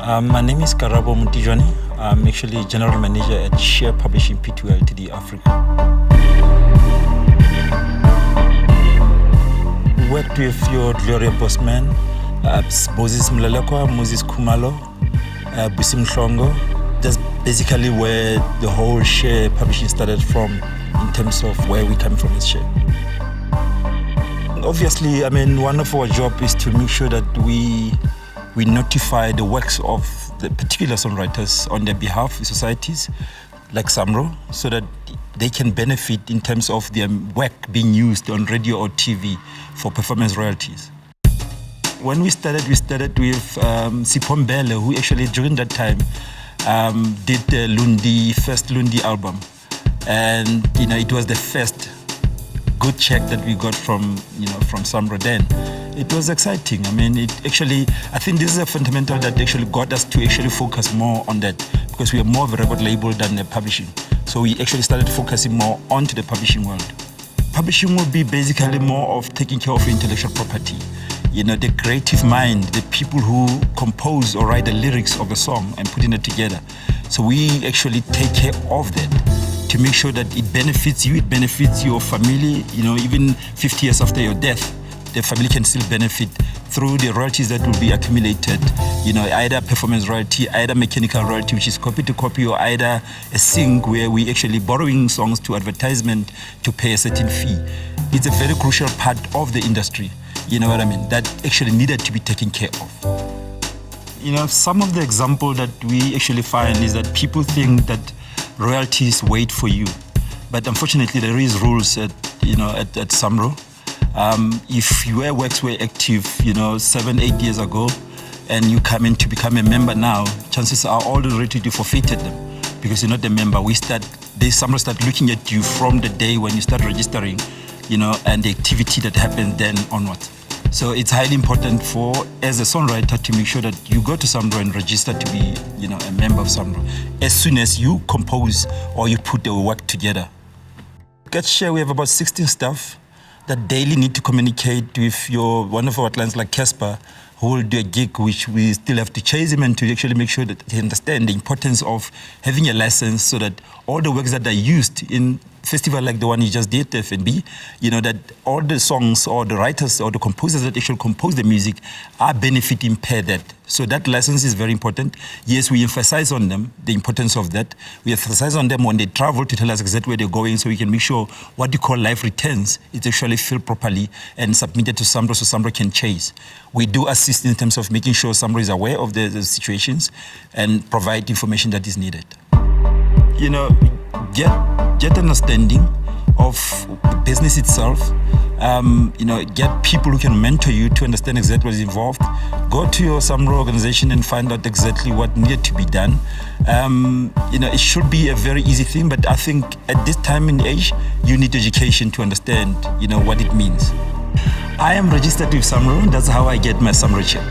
My name is Karabo Motijoane. I'm actually General Manager at Share Publishing Pty Ltd Africa. We worked with your Gloria Bossman, Moses Mlalekwa, Moses Kumalo, Busim Mhlongo. That's basically where the whole Share Publishing started from in terms of where we come from as Share. Obviously, one of our jobs is to make sure that we notify the works of the particular songwriters on their behalf in societies like Samro, so that they can benefit in terms of their work being used on radio or TV for performance royalties. When we started with Sipho Mbele, who actually during that time did the first Lundi album. And it was the first good check that we got from Samro then. It was exciting. I think this is a fundamental that actually got us to actually focus more on that, because we are more of a record label than the publishing. So we actually started focusing more onto the publishing world. Publishing will be basically more of taking care of intellectual property. The creative mind, the people who compose or write the lyrics of a song and putting it together. So we actually take care of that to make sure that it benefits you, it benefits your family, even 50 years after your death. The family can still benefit through the royalties that will be accumulated, either performance royalty, either mechanical royalty, which is copy to copy, or either a sync where we actually borrowing songs to advertisement to pay a certain fee. It's a very crucial part of the industry, that actually needed to be taken care of. Some of the example that we actually find is that people think that royalties wait for you. But unfortunately, there is rules at Samro. If your works were active, 7-8 years ago, and you come in to become a member now, chances are all the royalty you forfeited them because you're not a member. Samro start looking at you from the day when you start registering, and the activity that happens then onwards. So it's highly important as a songwriter, to make sure that you go to Samro and register to be, a member of Samro as soon as you compose or you put the work together. At Share, we have about 16 staff that daily need to communicate with one of our clients like Casper, who will do a gig which we still have to chase him and to actually make sure that they understand the importance of having a license, so that all the works that are used in festival like the one you just did, FNB, that all the songs or the writers or the composers that actually compose the music are benefiting per that. So that license is very important. Yes, we emphasize on them the importance of that. We emphasize on them when they travel to tell us exactly where they're going, so we can make sure what you call life returns is actually filled properly and submitted to Samro so Samro can chase. We do assist in terms of making sure Samro is aware of the situations and provide information that is needed. Get understanding of the business itself. Get people who can mentor you to understand exactly what is involved. Go to your Samro organization and find out exactly what needed to be done. It should be a very easy thing, but I think at this time in age, you need education to understand, what it means. I am registered with Samro. That's how I get my Samro check.